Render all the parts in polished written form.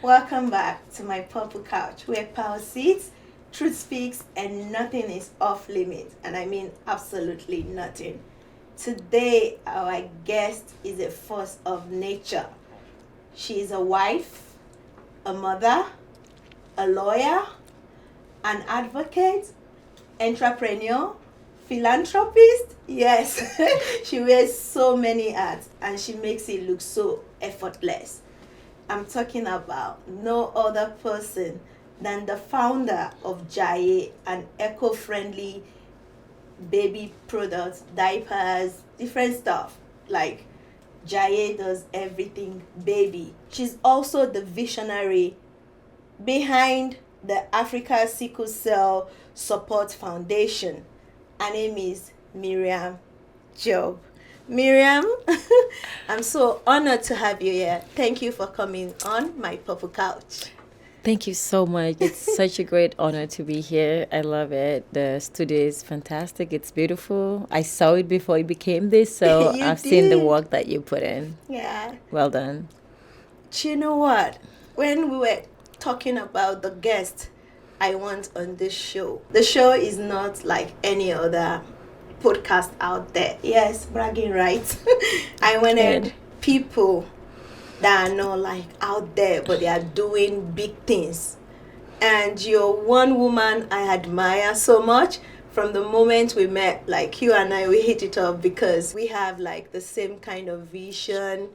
Welcome back to my purple couch where power sits, truth speaks, and nothing is off limit. And I mean absolutely nothing. Today, our guest is a force of nature. She is a wife, a mother, a lawyer, an advocate, entrepreneur, philanthropist. Yes, she wears so many hats and she makes it look so effortless. I'm talking about no other person than the founder of Jaiye, an eco-friendly baby products, diapers, different stuff. Like Jaiye does everything baby. She's also the visionary behind the Africa Sickle Cell Support Foundation. Her name is Maryanne Jobe. Miriam, I'm so honored to have you here. Thank you for coming on my purple couch. Thank you so much. It's such a great honor to be here. I love it. The studio is fantastic. It's beautiful. I saw it before it became this, so I've seen the work that you put in. Yeah. Well done. Do you know what? When we were talking about the guest I want on this show, the show is not like any other podcast out there. Yes, bragging rights. I wanted people that are not like out there, but they are doing big things. And you're one woman I admire so much. From the moment we met, like you and I, we hit it off because we have like the same kind of vision,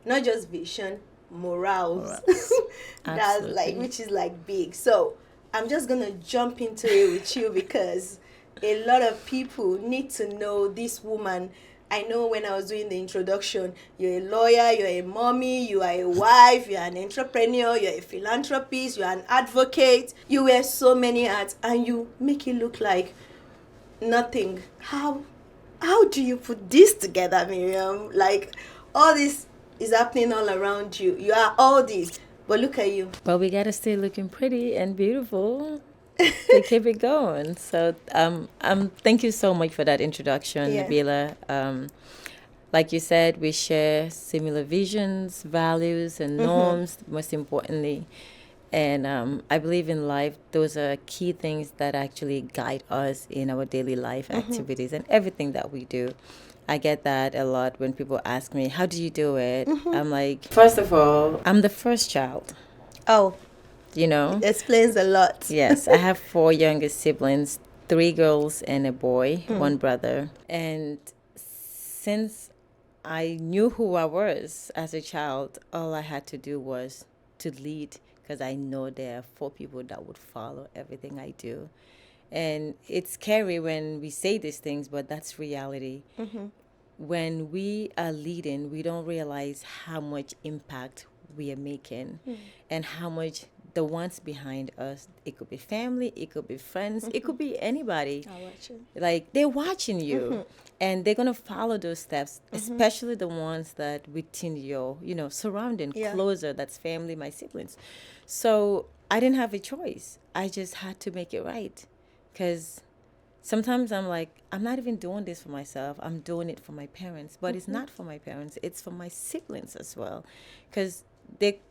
not just vision, morals. That's like, which is like big. So I'm just gonna jump into it with you because a lot of people need to know this woman. I know when I was doing the introduction, you're a lawyer, you're a mommy, you are a wife, you're an entrepreneur, you're a philanthropist, you're an advocate. You wear so many hats and you make it look like nothing. How do you put this together, Miriam? Like all this is happening all around you. You are all this, but look at you. But we gotta stay looking pretty and beautiful to keep it going. So thank you so much for that introduction, Nabila. Like you said, we share similar visions, values, and norms, most importantly. And I believe in life, those are key things that actually guide us in our daily life activities and everything that we do. I get that a lot when people ask me, how do you do it? I'm like, first of all, I'm the first child. Oh. You know? It explains a lot. Yes, I have 4 younger siblings, 3 girls and a boy, 1 brother. And since I knew who I was as a child, all I had to do was to lead because I know there are 4 people that would follow everything I do. And it's scary when we say these things, but that's reality. When we are leading, we don't realize how much impact we are making and how much the ones behind us, it could be family, it could be friends, it could be anybody. Like they're watching you and they're going to follow those steps, especially the ones that within your, surrounding, closer, that's family, my siblings. So I didn't have a choice. I just had to make it right because sometimes I'm like, I'm not even doing this for myself. I'm doing it for my parents. But it's not for my parents. It's for my siblings as well. Because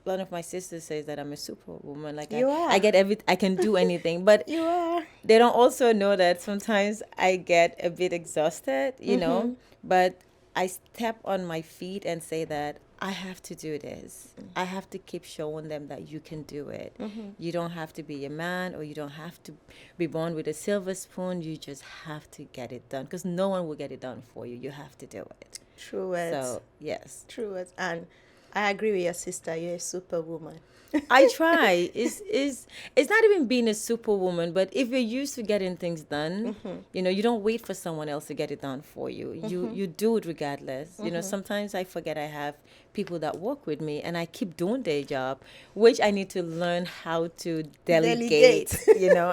one of my sisters says that I'm a superwoman. Like I get I can do anything. But you are. They don't also know that sometimes I get a bit exhausted, you know. But I step on my feet and say that I have to do this. I have to keep showing them that you can do it. You don't have to be a man or you don't have to be born with a silver spoon. You just have to get it done because no one will get it done for you. You have to do it. True words. So, yes. True words. And I agree with your sister. You're a superwoman. I try. It's not even being a superwoman, but if you're used to getting things done, you don't wait for someone else to get it done for you. You do it regardless. Sometimes I forget I have people that work with me and I keep doing their job, which I need to learn how to delegate.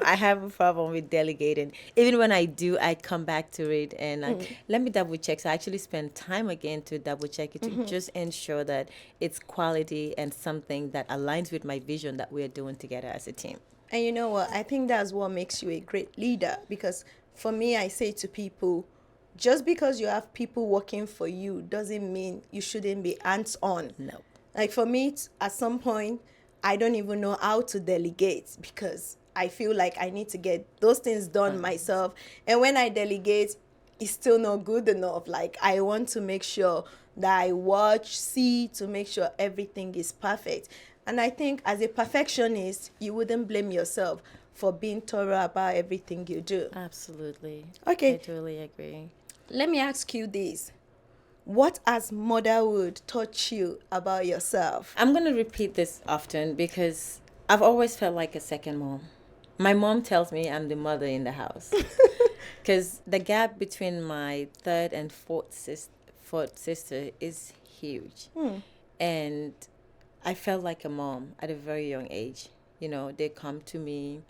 I have a problem with delegating. Even when I do, I come back to it and let me double check. So I actually spend time again to double check it to just ensure that it's quality and something that aligns with my vision that we're doing together as a team. And you know what? I think that's what makes you a great leader because for me, I say to people, just because you have people working for you doesn't mean you shouldn't be hands-on. No. Like for me, at some point, I don't even know how to delegate because I feel like I need to get those things done myself. And when I delegate, it's still not good enough. Like, I want to make sure that I watch, see, to make sure everything is perfect. And I think as a perfectionist, you wouldn't blame yourself for being thorough about everything you do. Absolutely. Okay. I totally agree. Let me ask you this. What has motherhood taught you about yourself? I'm going to repeat this often because I've always felt like a second mom. My mom tells me I'm the mother in the house because the gap between my third and fourth sister is huge. And I felt like a mom at a very young age. You know, they come to me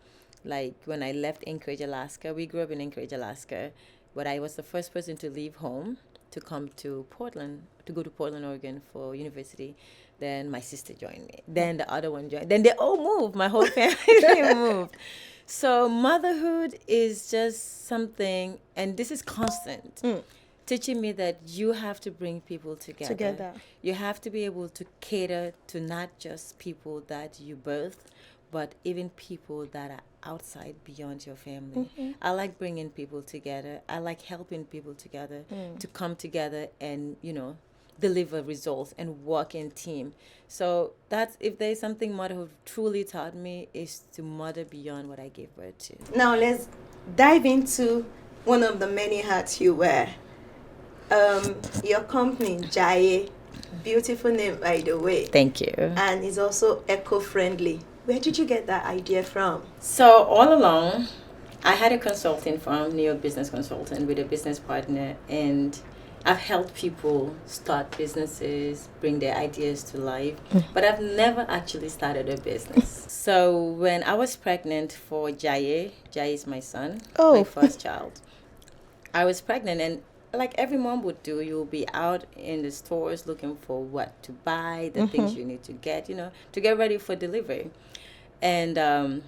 like when I left Anchorage, Alaska. We grew up in Anchorage, Alaska, but I was the first person to leave home to come to Portland, to go to Portland, Oregon for university. Then my sister joined me. Then the other one joined. Then they all moved. My whole family moved. So motherhood is just something, and this is constant, teaching me that you have to bring people together. You have to be able to cater to not just people that you birth, but even people that are outside beyond your family. I like bringing people together. I like helping people together to come together and, you know, deliver results and work in team. So that's, if there's something motherhood truly taught me, is to mother beyond what I gave birth to. Now let's dive into one of the many hats you wear. Your company, Jaiye, beautiful name by the way. Thank you. And it's also eco-friendly. Where did you get that idea from? So all along, I had a consulting firm, New York business consultant, with a business partner, and I've helped people start businesses, bring their ideas to life, but I've never actually started a business. So when I was pregnant for Jaiye is my son, my first child. I was pregnant, and like every mom would do, you'll be out in the stores looking for what to buy, the things you need to get, you know, to get ready for delivery. And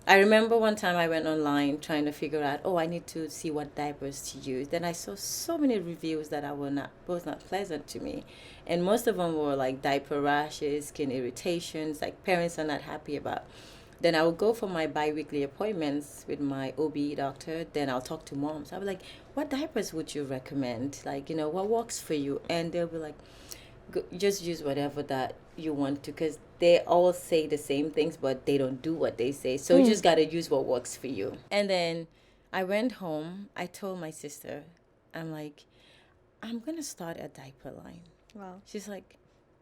I remember one time I went online trying to figure out, I need to see what diapers to use. Then I saw so many reviews that was not pleasant to me. And most of them were like diaper rashes, skin irritations, like parents are not happy about. Then I would go for my bi-weekly appointments with my OB doctor. Then I'll talk to moms. I'll be like, what diapers would you recommend? Like, you know, what works for you? And they'll be like, just use whatever that you want to, because they all say the same things, but they don't do what they say. So you just got to use what works for you. And then I went home. I told my sister, I'm like, I'm going to start a diaper line. Wow. She's like,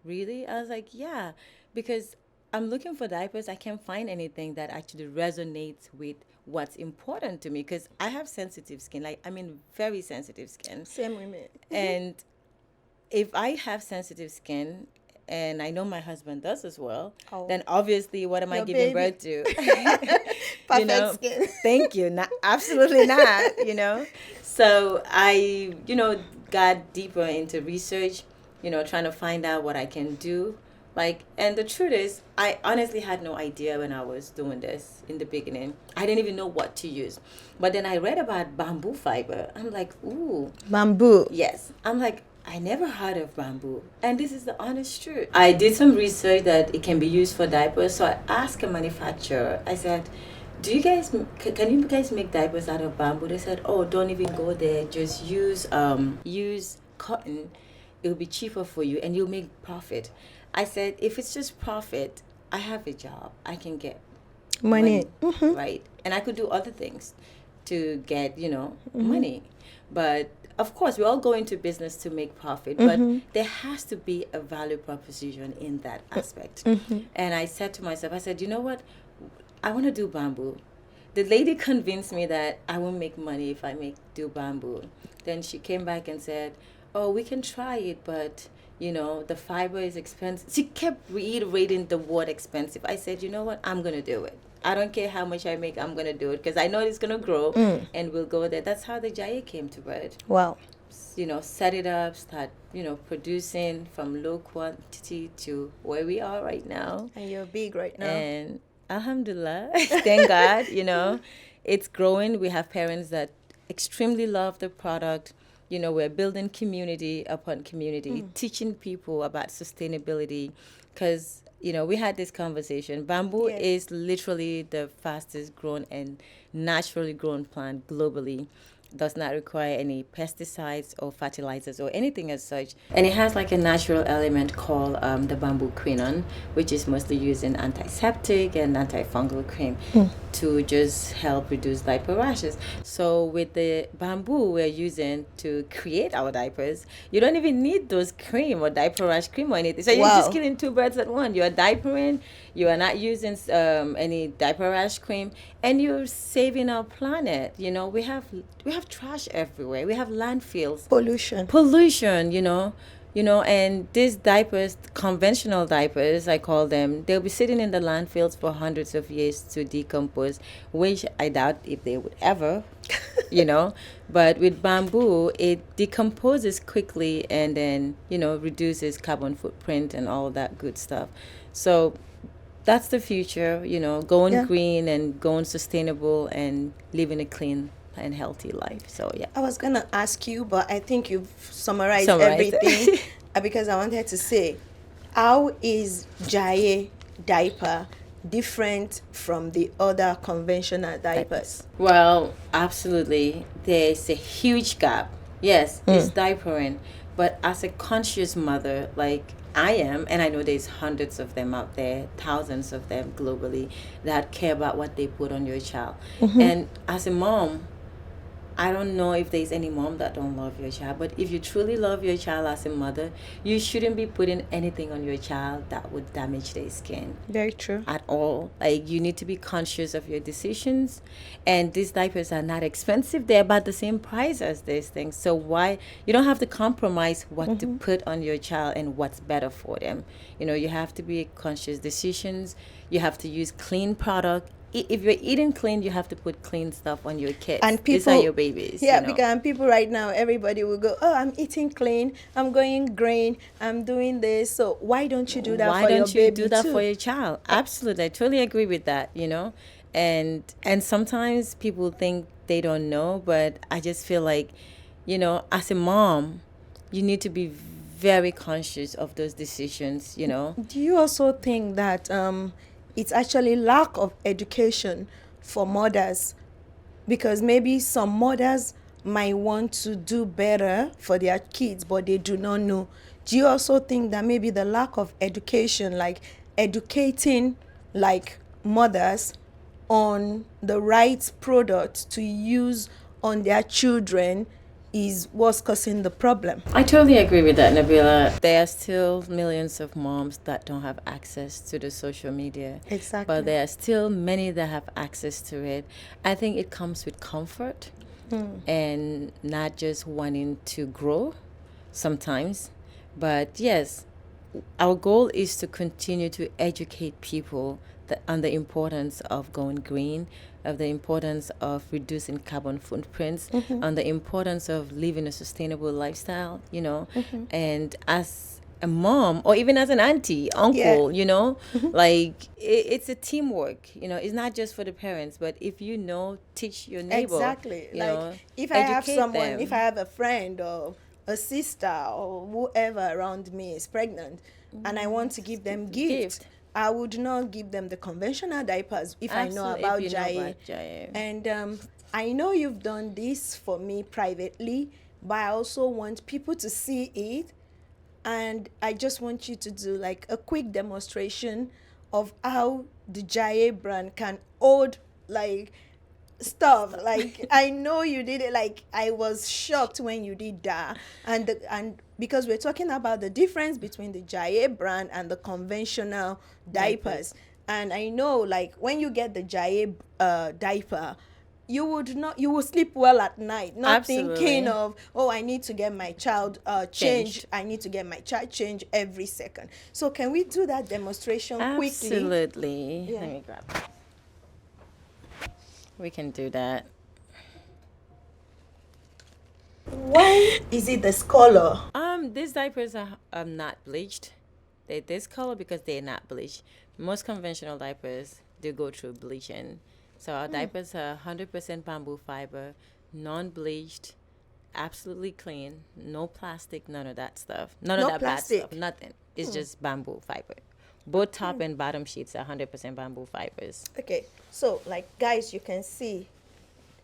really? I was like, yeah, because I'm looking for diapers. I can't find anything that actually resonates with what's important to me, because I have sensitive skin. Like, I mean, very sensitive skin. Same with me. And if I have sensitive skin, and I know my husband does as well, then obviously what am I giving birth to? Perfect skin. Thank you. Absolutely not, you know. So I, got deeper into research, trying to find out what I can do. And the truth is, I honestly had no idea when I was doing this in the beginning. I didn't even know what to use. But then I read about bamboo fiber. I'm like, ooh. Bamboo? Yes. I'm like, I never heard of bamboo. And this is the honest truth. I did some research that it can be used for diapers. So I asked a manufacturer, I said, can you guys make diapers out of bamboo? They said, don't even go there. Just use cotton. It'll be cheaper for you and you'll make profit. I said, if it's just profit, I have a job. I can get money. Right? And I could do other things to get, money. But of course, we all go into business to make profit, but there has to be a value proposition in that aspect. And I said to myself, I said, you know what? I want to do bamboo. The lady convinced me that I won't make money if I do bamboo. Then she came back and said, we can try it, but, the fiber is expensive. She kept reiterating the word expensive. I said, you know what? I'm going to do it. I don't care how much I make, I'm going to do it because I know it's going to grow and we'll go there. That's how the Jaiye came to birth. Wow. Set it up, start, producing from low quantity to where we are right now. And you're big right now. And alhamdulillah, thank God, it's growing. We have parents that extremely love the product. We're building community upon community, teaching people about sustainability because we had this conversation. Bamboo Yes. is literally the fastest grown and naturally grown plant globally. Does not require any pesticides or fertilizers or anything as such. And it has like a natural element called the bamboo quinone, which is mostly used in antiseptic and antifungal cream to just help reduce diaper rashes. So with the bamboo we're using to create our diapers, you don't even need those cream or diaper rash cream or anything. So you're Wow. just killing two birds at one. You're diapering, you are not using any diaper rash cream, and you're saving our planet. We have trash everywhere. We have landfills, pollution. And these diapers, conventional diapers, I call them, they'll be sitting in the landfills for hundreds of years to decompose, which I doubt if they would ever. But with bamboo, it decomposes quickly and then reduces carbon footprint and all that good stuff. So that's the future, going green and going sustainable and living a clean and healthy life. So yeah. I was gonna ask you, but I think you've summarized Summarized. everything. Because I wanted to say, how is Jaiye diaper different from the other conventional diapers? Well, absolutely. There's a huge gap. Yes, it's diapering, but as a conscious mother, like I am, and I know there's hundreds of them out there, thousands of them globally, that care about what they put on your child. And as a mom, I don't know if there's any mom that don't love your child, but if you truly love your child as a mother, you shouldn't be putting anything on your child that would damage their skin. Very true. At all. Like, you need to be conscious of your decisions. And these diapers are not expensive. They're about the same price as these things. So why you don't have to compromise what to put on your child and what's better for them. You have to be conscious decisions. You have to use clean product. If you're eating clean, you have to put clean stuff on your kids. And people, these are your babies. Yeah, because people right now, everybody will go, oh, I'm eating clean, I'm going green, I'm doing this. So why don't you do that for your baby? Why don't you do that for your child? Absolutely. I totally agree with that, And sometimes people think they don't know, but I just feel like, as a mom, you need to be very conscious of those decisions, Do you also think that it's actually lack of education for mothers? Because maybe some mothers might want to do better for their kids, but they do not know. Do you also think that maybe the lack of education, like educating like mothers on the right product to use on their children, is what's causing the problem? I totally agree with that, Nabila. There are still millions of moms that don't have access to the social media. Exactly. But there are still many that have access to it. I think it comes with comfort and not just wanting to grow sometimes. But yes, our goal is to continue to educate people on the importance of going green, of the importance of reducing carbon footprints, on the importance of living a sustainable lifestyle, and as a mom or even as an auntie, uncle, like it's a teamwork, it's not just for the parents, but if teach your neighbor. Exactly. Like if I have someone, if I have a friend or a sister or whoever around me is pregnant and I want to give them gift. I would not give them the conventional diapers if I know about Jaiye. And I know you've done this for me privately, but I also want people to see it. And I just want you to do like a quick demonstration of how the Jaiye brand can hold like stuff. Like I know you did it. Like I was shocked when you did that. And because we're talking about the difference between the Jaiye brand and the conventional diapers. And I know like when you get the Jaiye diaper, you will sleep well at night, not thinking of, oh, I need to get my child changed. I need to get my child changed every second. So can we do that demonstration quickly? Absolutely. Let me grab it. We can do that. Why is it this color? These diapers are not bleached. They're this color because they're not bleached. Most conventional diapers, they go through bleaching. So our diapers are 100% bamboo fiber, non-bleached, absolutely clean, no plastic, none of that stuff. None of that plastic. bad stuff, nothing. It's just bamboo fiber. Both top and bottom sheets are 100% bamboo fibers. Okay, so like guys, you can see,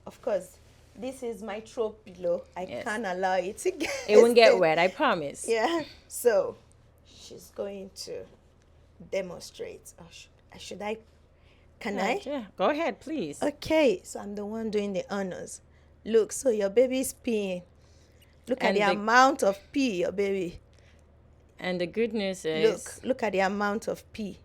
of course, this is my throw pillow. I Yes. can't allow it to get. It won't get wet, I promise. Yeah. So she's going to demonstrate. Or should I? Can I? Yeah, go ahead, please. Okay, so I'm the one doing the honors. Look, so your baby's peeing. Look at And the amount of pee your baby. And the good news is, Look at the amount of pee.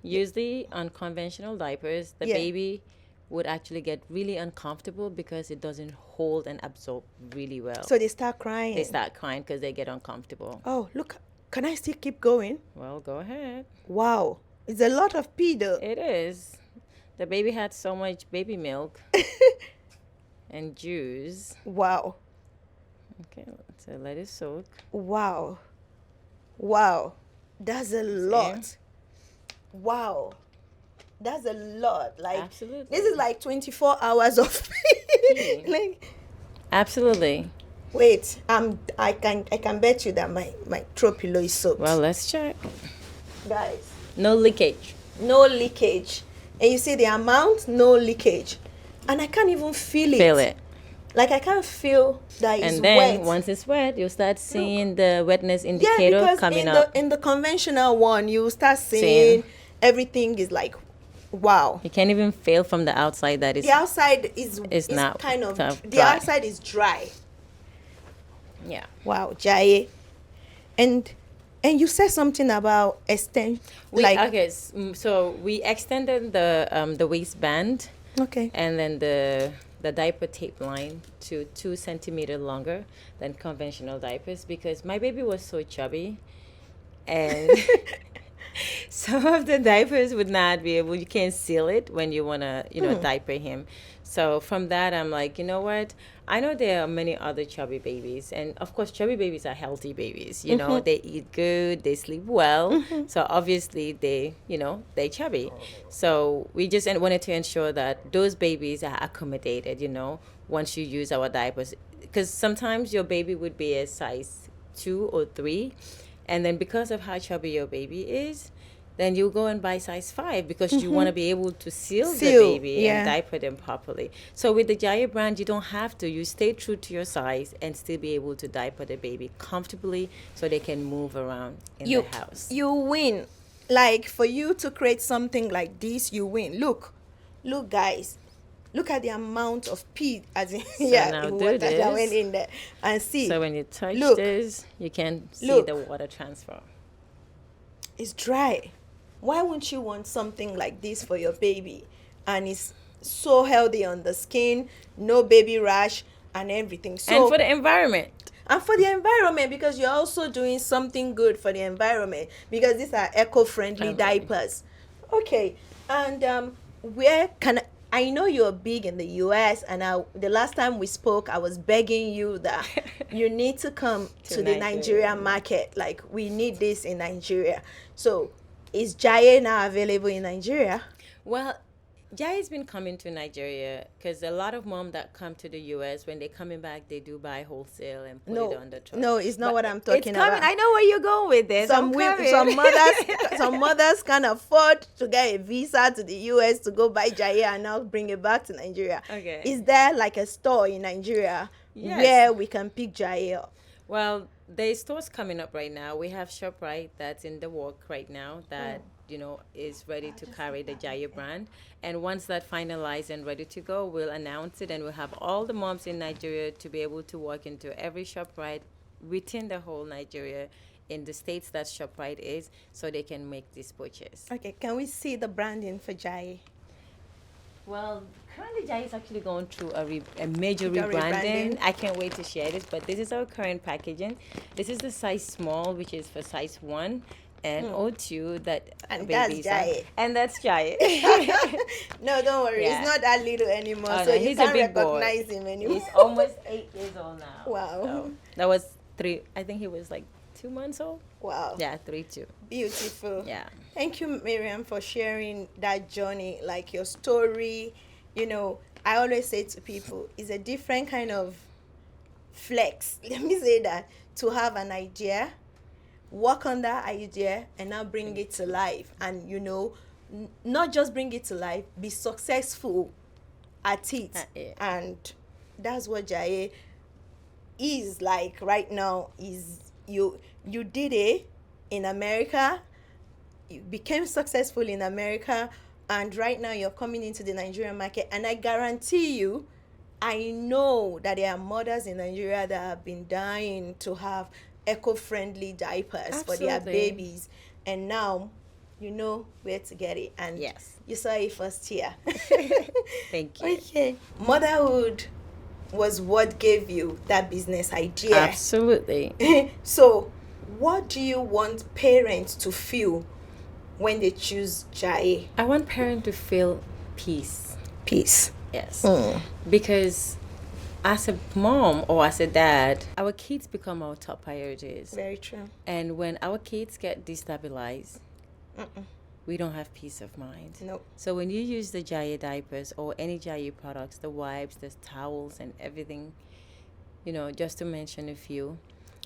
usually on conventional diapers, the baby would actually get really uncomfortable because it doesn't hold and absorb really well. So they start crying. They start crying because they get uncomfortable. Oh, look. Can I still keep going? Well, go ahead. Wow. It's a lot of pee though. It is. The baby had so much baby milk and juice. Wow. Okay, so let it soak. Wow. Wow. That's a lot. Wow. That's a lot. Like, absolutely. This is like 24 hours of pee. Like, absolutely. Wait, I can bet you that my throw pillow is soaked. Well, let's check. Guys. No leakage. No leakage. And you see the amount, no leakage. And I can't even feel it. Feel it. Like I can't feel that it's wet. And then once it's wet, you'll start seeing the wetness indicator coming up. In the conventional one, you start seeing everything is like, wow. You can't even feel from the outside that the outside is not kind of tough, the dry. outside is dry. Yeah. Wow, Jaiye. And you said something about extension. So we extended the waistband. Okay. And then the diaper tape line to 2 centimeters longer than conventional diapers because my baby was so chubby, and some of the diapers would not be able. You can't seal it when you wanna diaper him. So from that, I'm like, you know what? I know there are many other chubby babies, and of course, chubby babies are healthy babies. You know, they eat good, they sleep well. So obviously, they're chubby. So we just wanted to ensure that those babies are accommodated. Once you use our diapers, because sometimes your baby would be a size 2 or 3, and then because of how chubby your baby is, then you go and buy size 5 because you want to be able to seal the baby and diaper them properly. So with the Jaiye brand, you don't have to. You stay true to your size and still be able to diaper the baby comfortably so they can move around in the house. You win. Like, for you to create something like this, you win. Look, guys. Look at the amount of pee, as in, now water that went in there. And see. So when you touch this, you can see the water transfer. It's dry. Why wouldn't you want something like this for your baby? And it's so healthy on the skin, no baby rash and everything. So, and for the environment. And for the environment, because you're also doing something good for the environment, because these are eco-friendly diapers. Okay, and where can I know you're big in the US, and the last time we spoke, I was begging you that you need to come to the Nigerian market. Like, we need this in Nigeria. So, is Jaiye now available in Nigeria? Well, Jaiye's been coming to Nigeria because a lot of moms that come to the US, when they're coming back, they do buy wholesale and put it on the truck. No, it's not what I'm talking about. I know where you're going with this. Some mothers can afford to get a visa to the US to go buy Jaiye and now bring it back to Nigeria. Okay. Is there like a store in Nigeria where we can pick Jaiye up? Well, there's stores coming up right now. We have ShopRite that's in the work right now that is ready to carry the Jaiye brand. And once that finalized and ready to go, we'll announce it, and we'll have all the moms in Nigeria to be able to walk into every ShopRite within the whole Nigeria in the states that ShopRite is, so they can make this purchase. Okay, can we see the branding for Jaiye? Well, currently Jaiye is actually going through a major rebranding. I can't wait to share this, but this is our current packaging. This is the size small, which is for size 1. And O2 and babies that's Jaiye. And that's Jaiye. No, don't worry. Yeah. It's not that little anymore. So you can't recognize him anymore. He's almost 8 years old now. Wow. So that was 3. I think he was like 2 months old. Wow. Yeah, 3, 2. Beautiful. Yeah. Thank you, Maryanne, for sharing that journey, like your story. I always say to people, it's a different kind of flex. Let me say that, to have an idea, work on that idea and now bring it to life. And, not just bring it to life, be successful at it. Yeah. And that's what Jaiye is like right now. Is you did it in America, you became successful in America, and right now you're coming into the Nigerian market. And I guarantee you, I know that there are mothers in Nigeria that have been dying to have eco-friendly diapers for their Absolutely. babies, and now you know where to get it. And Yes. you saw it first here. Thank you. Okay. Motherhood was what gave you that business idea. Absolutely. So, what do you want parents to feel when they choose Jaiye? I want parents to feel peace. Peace. Yes. Because as a mom or as a dad, our kids become our top priorities. Very true. And when our kids get destabilized, we don't have peace of mind. Nope. So when you use the Jaiye diapers or any Jaiye products, the wipes, the towels and everything, just to mention a few,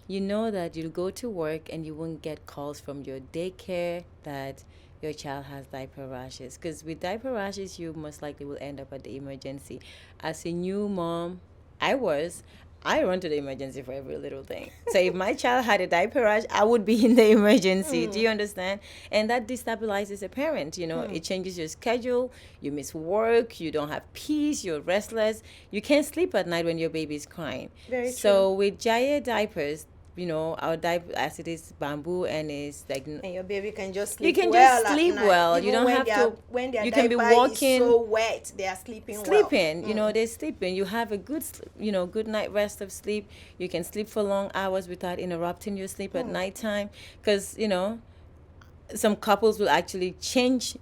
you know that you'll go to work and you won't get calls from your daycare that your child has diaper rashes. Because with diaper rashes, you most likely will end up at the emergency. As a new mom, I run to the emergency for every little thing. So if my child had a diaper rash, I would be in the emergency. Do you understand? And that destabilizes a parent. It changes your schedule. You miss work. You don't have peace. You're restless. You can't sleep at night when your baby is crying. Very true. So with Jaiye diapers, our diaper, as it is bamboo and it's like, and your baby can just sleep. You can well just sleep at night. well. Even You don't when have to. When their You diaper can be walking. is so wet, they are sleeping. They're sleeping. You have a good, good night rest of sleep. You can sleep for long hours without interrupting your sleep at nighttime. Because some couples will actually change.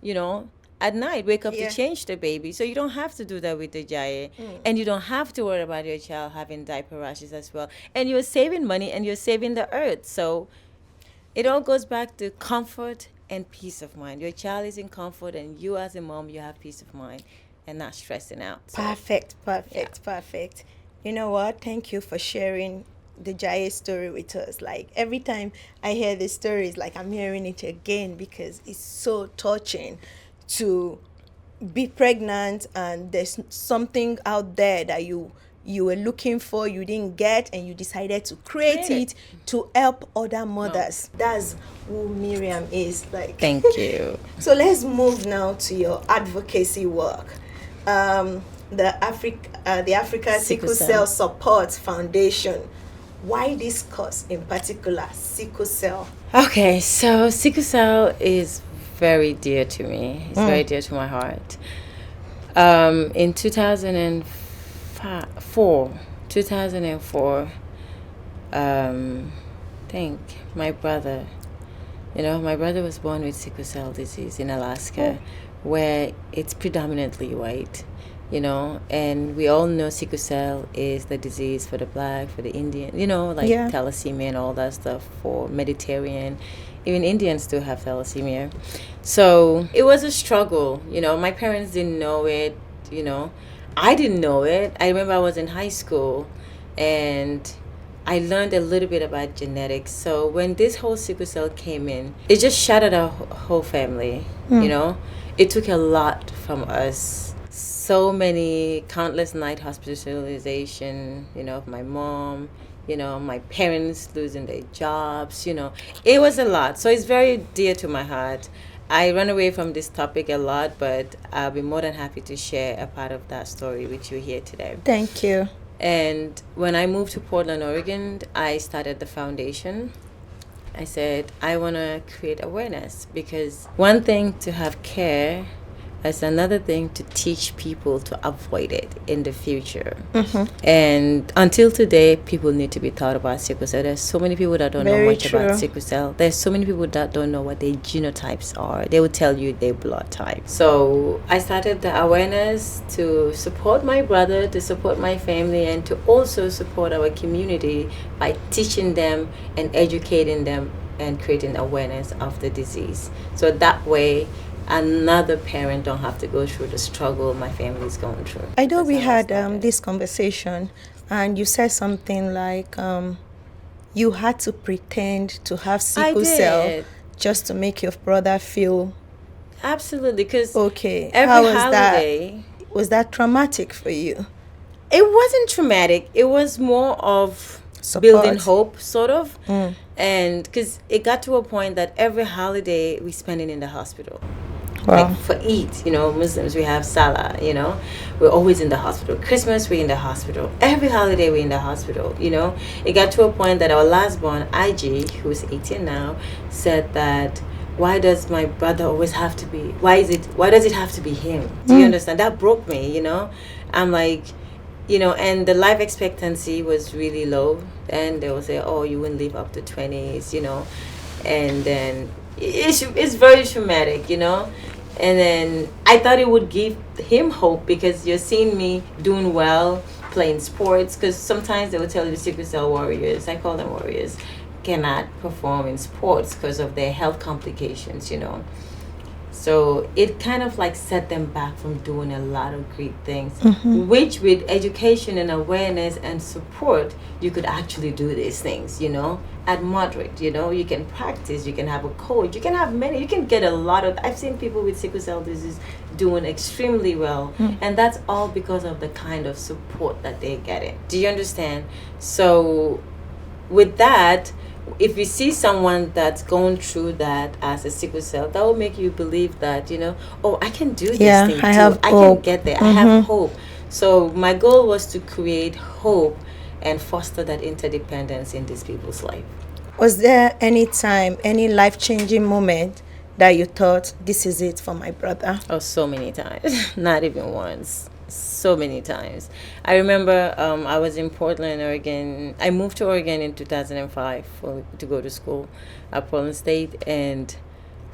At night, wake up to change the baby. So you don't have to do that with the Jaiye. And you don't have to worry about your child having diaper rashes as well. And you're saving money and you're saving the earth. So it all goes back to comfort and peace of mind. Your child is in comfort and you as a mom, you have peace of mind and not stressing out. So, Perfect. You know what? Thank you for sharing the Jaiye story with us. Like every time I hear the stories, like I'm hearing it again because it's so touching to be pregnant and there's something out there that you were looking for, you didn't get, and you decided to create it to help other mothers. That's who Miriam is. Like, thank you. So let's move now to your advocacy work. The Africa Sickle Cell Support Foundation. Why this cause in particular, sickle cell? Okay, so sickle cell is very dear to me. It's very dear to my heart. In 2004, I think my brother was born with sickle cell disease in Alaska, where it's predominantly white, and we all know sickle cell is the disease for the black, for the Indian, thalassemia and all that stuff for Mediterranean. Even Indians do have thalassemia. So it was a struggle. My parents didn't know it. I didn't know it. I remember I was in high school and I learned a little bit about genetics. So when this whole sickle cell came in, it just shattered our whole family. It took a lot from us. So many countless night hospitalization, of my mom, my parents losing their jobs, it was a lot. So it's very dear to my heart. I run away from this topic a lot, but I'll be more than happy to share a part of that story with you here today. Thank you. And when I moved to Portland, Oregon, I started the foundation. I said, I want to create awareness, because one thing to have care, it's another thing to teach people to avoid it in the future. And until today, people need to be taught about sickle cell. There's so many people that don't know much about sickle cell. There's so many people that don't know what their genotypes are. They will tell you their blood type. So I started the awareness to support my brother, to support my family, and to also support our community by teaching them and educating them and creating awareness of the disease. So that way, another parent don't have to go through the struggle my family is going through. I know we had this conversation, and you said something like you had to pretend to have I sickle cell did. just to make your brother feel Absolutely, because okay. every How was that? holiday, Was that traumatic for you? it wasn't traumatic. It was more of building Support. hope, sort of. And because it got to a point that every holiday we spend it in the hospital. Wow. Like for Eid, Muslims, we have Salah, we're always in the hospital. Christmas, we're in the hospital. Every holiday, we're in the hospital, It got to a point that our last born, IG, who's 18 now, said that, why does my brother always have to be, why does it have to be him? Do you understand? That broke me, I'm like, and the life expectancy was really low. And they will say, oh, you wouldn't live up to 20s, and then it's very traumatic, And then I thought it would give him hope because you're seeing me doing well, playing sports. Because sometimes they will tell you the sickle cell warriors, I call them warriors, cannot perform in sports because of their health complications, So it kind of like set them back from doing a lot of great things, which with education and awareness and support, you could actually do these things, at moderate, you can practice, you can have a coach, you can have many, you can get a lot of, I've seen people with sickle cell disease doing extremely well. And that's all because of the kind of support that they're getting. Do you understand? So with that, if you see someone that's going through that as a sickle cell, that will make you believe that, oh, I can do this thing too. I can get there. I have hope. So my goal was to create hope and foster that interdependence in these people's life. Was there any time, any life-changing moment that you thought, this is it for my brother? Oh, so many times. Not even once. So many times. I remember I was in Portland, Oregon. I moved to Oregon in 2005 to go to school at Portland State, and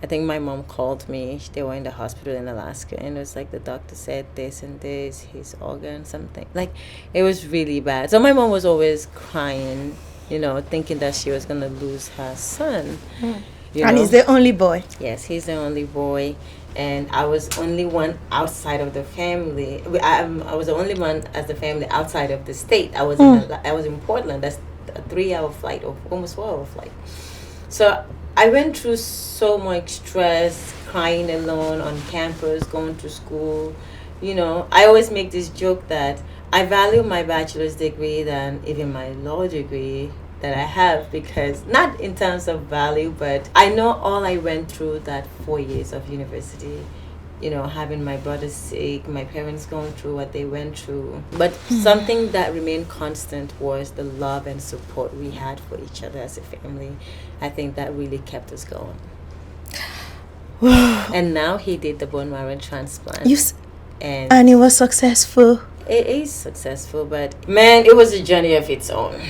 I think my mom called me. They were in the hospital in Alaska, and it was like the doctor said this and this, his organ, something. Like, it was really bad. So my mom was always crying, thinking that she was going to lose her son. And he's the only boy? Yes, he's the only boy. And I was only one outside of the family. I was the only one as the family outside of the state. I was in Portland. That's a 3-hour flight, or almost 4-hour flight. So I went through so much stress, crying alone on campus, going to school. I always make this joke that I value my bachelor's degree than even my law degree that I have, because not in terms of value, but I know all I went through that 4 years of university, having my brother sick, my parents going through what they went through. But something that remained constant was the love and support we had for each other as a family. I think that really kept us going. And now he did the bone marrow transplant. And it was successful. It is successful, but man, it was a journey of its own.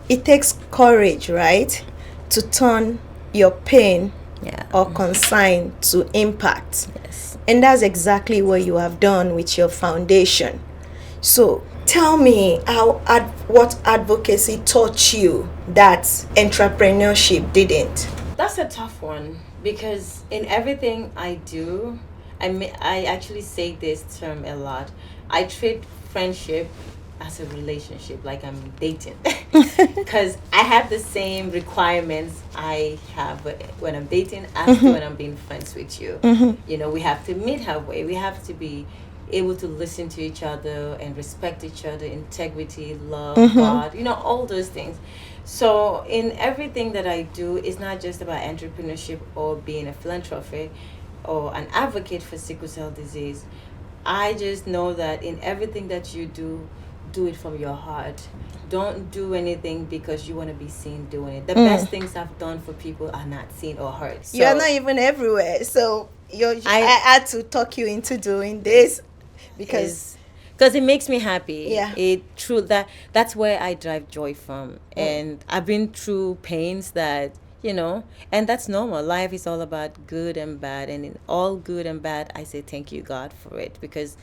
It takes courage, right, to turn your pain or concern to impact. Yes. And that's exactly what you have done with your foundation. So tell me what advocacy taught you that entrepreneurship didn't. That's a tough one, because in everything I do, I actually say this term a lot. I treat friendship as a relationship, like I'm dating, because I have the same requirements I have when I'm dating as when I'm being friends with you. We have to meet halfway. We have to be able to listen to each other and respect each other, integrity, love, God, all those things. So in everything that I do, it's not just about entrepreneurship or being a philanthropist or an advocate for sickle cell disease. I just know that in everything that you do it from your heart. Don't do anything because you want to be seen doing it. The best things I've done for people are not seen or heard. So you're not even everywhere. So I had to talk you into doing this because it makes me happy. Yeah. That's where I derive joy from. And I've been through pains that, and that's normal. Life is all about good and bad. And in all good and bad, I say thank you, God, for it. Because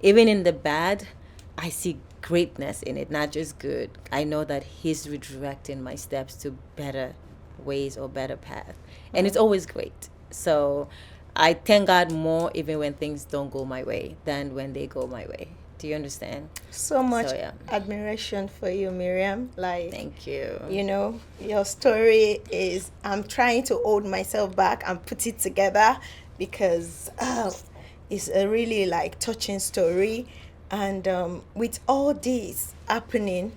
even in the bad, I see greatness in it, not just good. I know that He's redirecting my steps to better ways or better path. And it's always great. So I thank God more even when things don't go my way than when they go my way. Do you understand? So much So, yeah. admiration for you, Miriam. Like, Thank you. you know, your story is, I'm trying to hold myself back and put it together because it's a really like touching story. And with all this happening,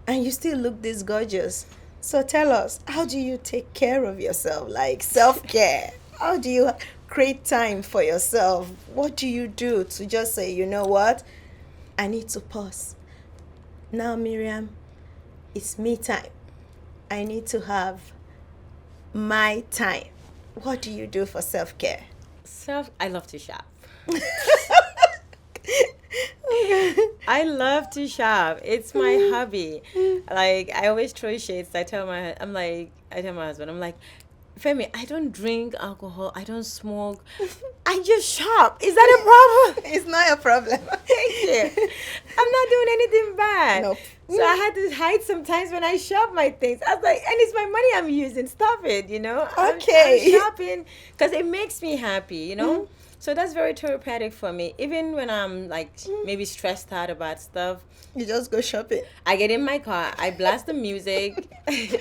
and you still look this gorgeous. So tell us, how do you take care of yourself? Like self-care. How do you create time for yourself? What do you do to just say, you know what? I need to pause. Now, Miriam, it's me time. I need to have my time. What do you do for self-care? I love to shop. I love to shop. It's my hobby. Like, I always throw shades. I tell my husband, I'm like, Femi, I don't drink alcohol. I don't smoke. I just shop. Is that a problem? It's not a problem. Thank you. I'm not doing anything bad. Nope. So I had to hide sometimes when I shop my things. I was like, and it's my money I'm using. Stop it, you know? Okay. I'm shopping because it makes me happy, you know? So that's very therapeutic for me. Even when I'm like maybe stressed out about stuff, You just go shopping. I get in my car, I blast the music,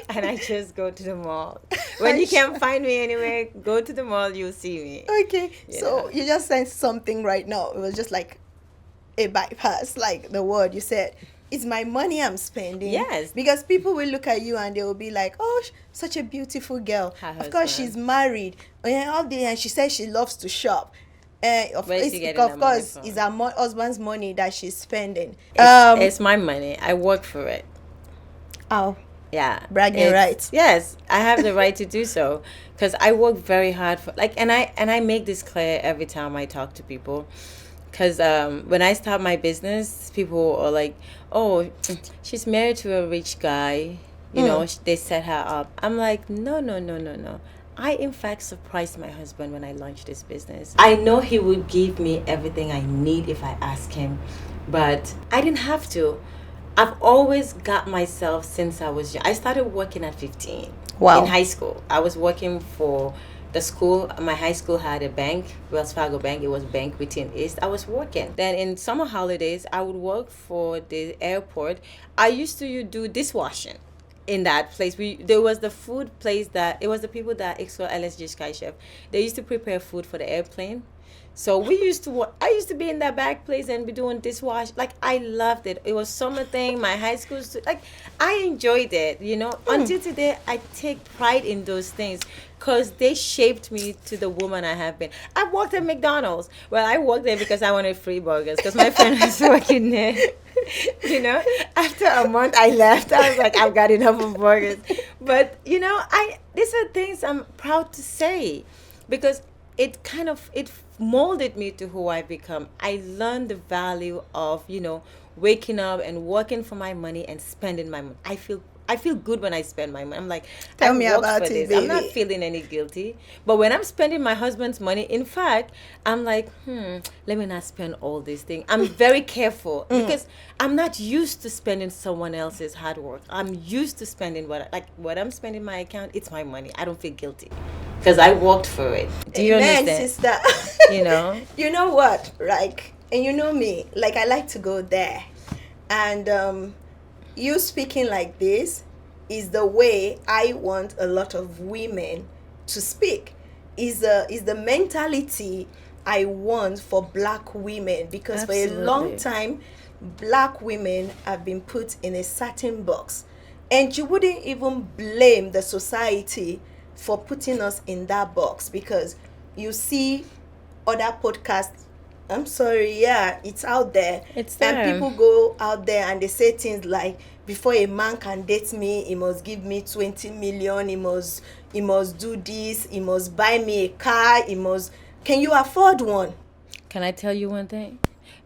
and I just go to the mall. When you can't find me anywhere, go to the mall, you'll see me. Okay. So you just said something right now. It was just like a bypass, like the word you said. It's my money I'm spending. Yes. Because people will look at you and they will be like, oh, such a beautiful girl. Her Of course, husband. she's married. And all day, and she says she loves to shop. Where is she getting Of that money course, from? it's her husband's money that she's spending. It's my money. I work for it. Oh, Yeah. bragging rights. Yes, I have the right to do so because I work very hard for and I make this clear every time I talk to people. Because when I start my business, people are like, oh, she's married to a rich guy. You know, they set her up. I'm like, no. I, in fact, surprised my husband when I launched this business. I know he would give me everything I need if I ask him, but I didn't have to. I've always got myself since I was young. I started working at 15. Wow. In high school. I was working for the school. My high school had a bank, Wells Fargo Bank. It was Bank within East. I was working. Then in summer holidays, I would work for the airport. I used to do dishwashing in that place. There was the food place that, it was the people that Excel LSG Sky Chef. They used to prepare food for the airplane. So I used to be in that back place and be doing dishwash. Like, I loved it. It was summer thing. My high school, like, I enjoyed it, you know. Until today, I take pride in those things because they shaped me to the woman I have been. I worked at McDonald's. Well, I worked there because I wanted free burgers because my friend was working there. You know, after a month I left. I was like, I've got enough of burgers. But, you know, these are things I'm proud to say because it molded me to who I've become. I learned the value of, you know, waking up and working for my money and spending my money. I feel good when I spend my money. I'm like, Tell I me worked about for it, this. I'm not baby. feeling any guilty. But when I'm spending my husband's money, in fact, I'm like, let me not spend all these things. I'm very careful because I'm not used to spending someone else's hard work. I'm used to spending what I'm spending my account. It's my money. I don't feel guilty because I worked for it. Do you Amen, understand? sister. You know? You know what? Like, and you know me, like, I like to go there. And you speaking like this is the way I want a lot of women to speak. Is the mentality I want for black women, because for a long Absolutely. time black women have been put in a certain box, and you wouldn't even blame the society for putting us in that box, because you see other podcasts, I'm sorry, yeah, it's out there. It's And there. people go out there and they say things like, before a man can date me, he must give me 20 million, he must do this, he must buy me a car, can you afford one? Can I tell you one thing?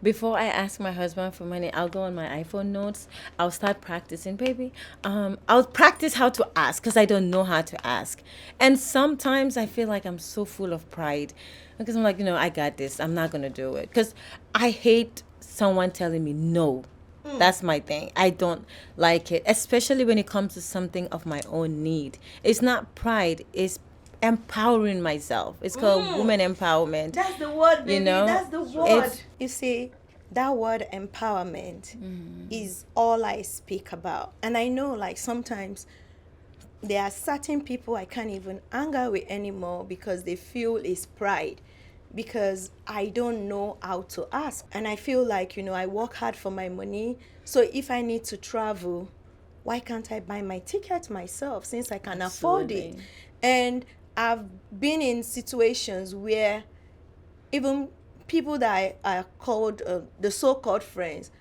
Before I ask my husband for money, I'll go on my iPhone notes. I'll start practicing, baby. I'll practice how to ask because I don't know how to ask. And sometimes I feel like I'm so full of pride because I'm like, you know, I got this. I'm not going to do it. Because I hate someone telling me no. That's my thing. I don't like it, especially when it comes to something of my own need. It's not pride. It's empowering myself. It's called woman empowerment. That's the word, baby. You know, That's the word. it's- You see, that word empowerment is all I speak about. And I know, like, sometimes there are certain people I can't even hang out with anymore because they feel it's pride, because I don't know how to ask. And I feel like, I work hard for my money. So if I need to travel, why can't I buy my ticket myself since I can afford it? And I've been in situations where even people that are called the so-called friends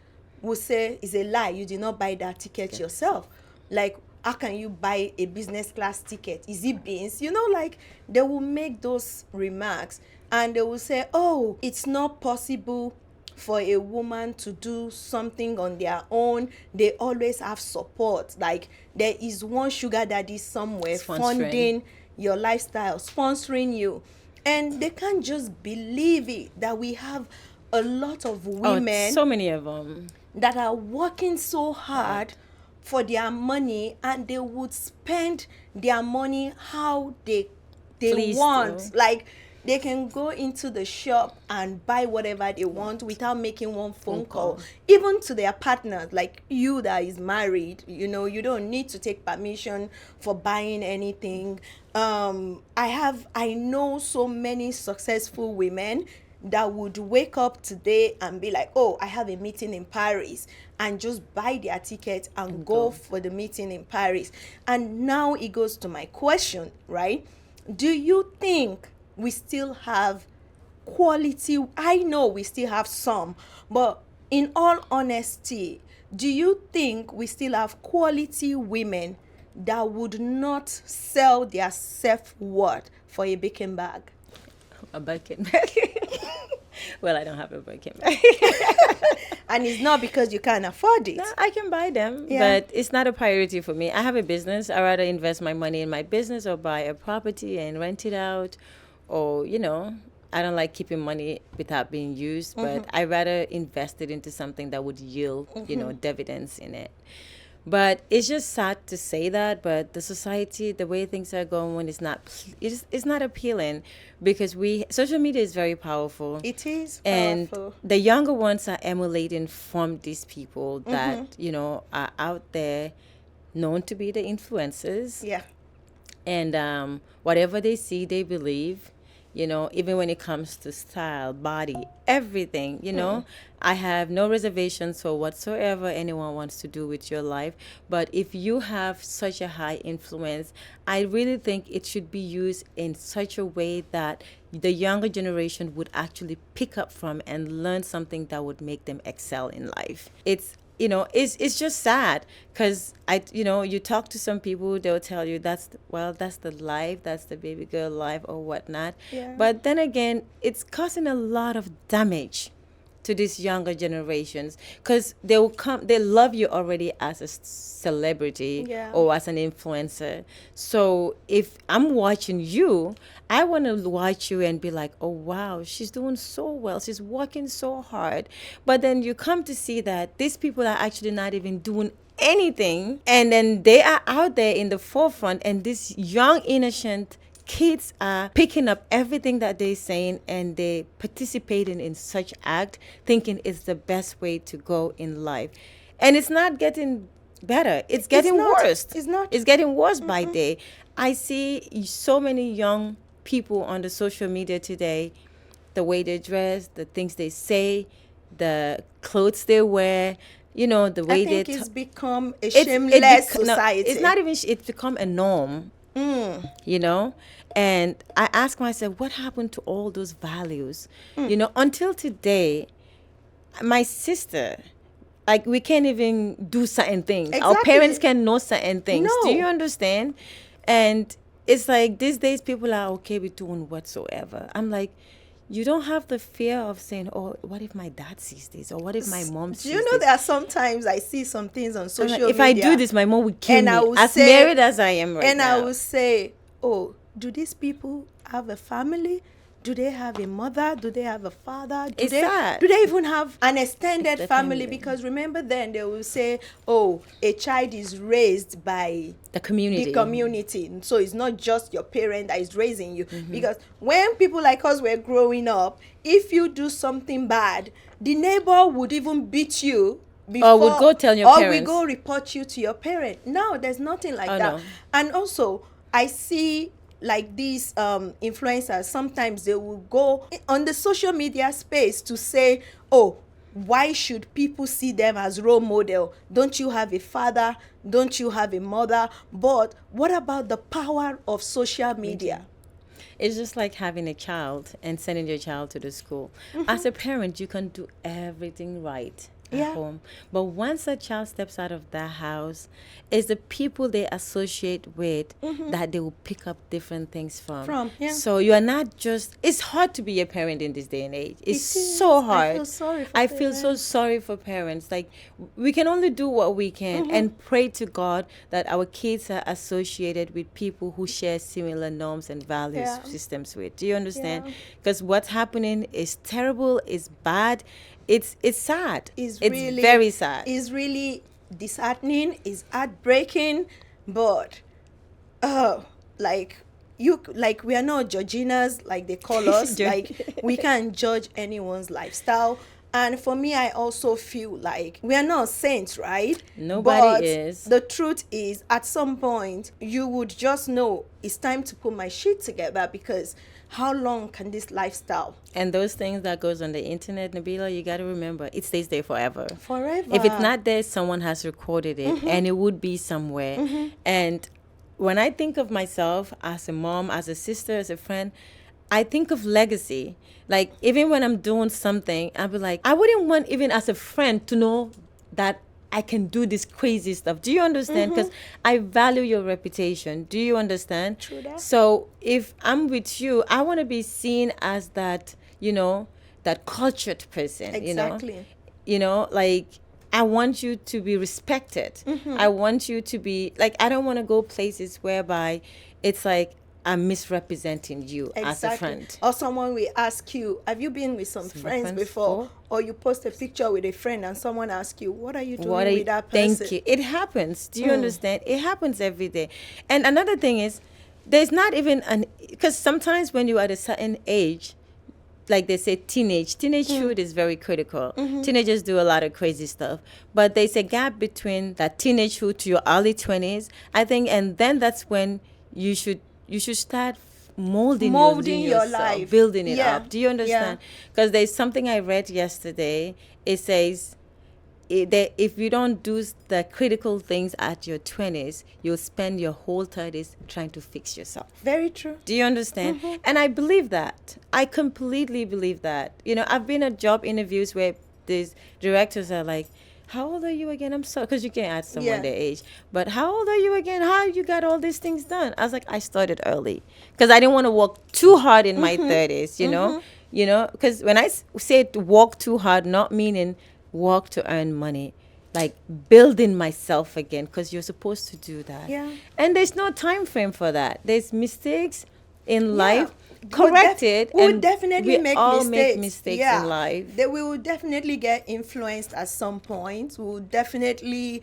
will say it's a lie, you did not buy that ticket yourself. Like, how can you buy a business class ticket? Is it beans? Like, they will make those remarks, and they will say, oh, it's not possible for a woman to do something on their own. They always have support. Like, there is one sugar daddy somewhere funding your lifestyle, sponsoring you. And they can't just believe it that we have a lot of women, so many of them, that are working so hard for their money, and they would spend their money how they want. Like, they can go into the shop and buy whatever they want without making one phone call, even to their partners. Like, you that is married, you don't need to take permission for buying anything. I know so many successful women that would wake up today and be like, oh, I have a meeting in Paris, and just buy their ticket and go for the meeting in Paris. And now it goes to my question, right? Do you think we still have quality? I know we still have some, but in all honesty, do you think we still have quality women that would not sell their self-worth for a Birkin bag? A Birkin bag? Well, I don't have a Birkin bag. And it's not because you can't afford it. No, I can buy them, but it's not a priority for me. I have a business. I rather invest my money in my business or buy a property and rent it out. Or, I don't like keeping money without being used, but I rather invest it into something that would yield, dividends in it. But it's just sad to say that, but the society, the way things are going, it's not appealing, because social media is very powerful. It is powerful. And the younger ones are emulating from these people that, are out there known to be the influencers. Yeah. And whatever they see, they believe. Even when it comes to style, body, everything, I have no reservations for whatsoever anyone wants to do with your life. But if you have such a high influence, I really think it should be used in such a way that the younger generation would actually pick up from and learn something that would make them excel in life. It's just sad, because you talk to some people, they'll tell you that's the life, that's the baby girl life or whatnot. Yeah. But then again, it's causing a lot of damage to these younger generations, because they love you already as a celebrity or as an influencer. So if I'm watching you, I want to watch you and be like, oh wow, she's doing so well, she's working so hard. But then you come to see that these people are actually not even doing anything, and then they are out there in the forefront, and these young innocent kids are picking up everything that they're saying, and they participating in such act, thinking it's the best way to go in life. And it's not getting better. It's getting worse. It's not. It's getting worse by day. I see so many young people on the social media today, the way they dress, the things they say, the clothes they wear, the way they... I think it's become a shameless society. No, it's not even... It's become a norm. And I ask myself, what happened to all those values? Until today, my sister, like, we can't even do certain things. Exactly. Our parents can know certain things. No. Do you understand? And it's like these days people are okay with doing whatsoever. I'm like, you don't have the fear of saying, oh, what if my dad sees this? Or what if my mom sees this? Do there are sometimes I see some things on social media. If I do this, my mom would kill me. As say, married as I am right now. And I will say, oh, do these people have a family? Do they have a mother? Do they have a father? It's sad. Do they even have an extended The family? family. Because remember, then they will say, oh, a child is raised by The community. the community. So it's not just your parent that is raising you. Because when people like us were growing up, if you do something bad, the neighbor would even beat you before, Or would go tell your or parents. we go report you to your parent. No, there's nothing like Oh, that. no. And also, I see like these influencers, sometimes they will go on the social media space to say, oh, why should people see them as role model? Don't you have a father? Don't you have a mother? But what about the power of social media? It's just like having a child and sending your child to the school. As a parent, you can do everything right at Yeah. home. But once a child steps out of that house, it's the people they associate with that they will pick up different things from. Yeah. So you are not just, it's hard to be a parent in this day and age. It's It is. so hard. I feel sorry for I feel so parents. sorry for parents. Like, we can only do what we can and pray to God that our kids are associated with people who share similar norms and values Yeah. systems with. Do you understand? Yeah. Because what's happening is terrible, it's bad, it's sad. Is It's really very sad. Is really disheartening, is heartbreaking, but like we are not Georginas, like they call us. Like we can't judge anyone's lifestyle. And for me, I also feel like we are not saints, right? Nobody But is. the truth is, at some point, you would just know it's time to put my shit together, because how long can this lifestyle? And those things that goes on the internet, Nabila, you got to remember, it stays there forever. Forever. If it's not there, someone has recorded it, and it would be somewhere. And when I think of myself as a mom, as a sister, as a friend, I think of legacy. Like, even when I'm doing something, I'll be like, I wouldn't want, even as a friend, to know that I can do this crazy stuff. Do you understand? Because I value your reputation. Do you understand? True that. So if I'm with you, I want to be seen as that, that cultured person. Exactly. Like, I want you to be respected. I want you to be, like, I don't want to go places whereby it's like I'm misrepresenting you as a friend. Or someone will ask you, have you been with some friends before? Or you post a picture with a friend and someone asks you, what are you doing with that person? Thank you. It happens. Do you understand? It happens every day. And another thing is, there's not even because sometimes when you're at a certain age, like they say teenagehood is very critical. Teenagers do a lot of crazy stuff, but there's a gap between that teenagehood to your early 20s, I think, and then that's when you should start molding your yourself, life, building it Yeah. up. Do you understand? Because there's something I read yesterday. It says that if you don't do the critical things at your 20s, you'll spend your whole 30s trying to fix yourself. Very true. Do you understand? And I believe that. I completely believe that. I've been at job interviews where these directors are like, how old are you again? I'm sorry, because you can't ask someone their age. But how old are you again? How you got all these things done? I was like, I started early because I didn't want to work too hard in my 30s, you know? Because when I say to work too hard, not meaning work to earn money, like building myself again, because you're supposed to do that. Yeah. And there's no time frame for that. There's mistakes in life. Correct it. We will and definitely we make all mistakes. make mistakes in life. We will definitely get influenced at some point. We will definitely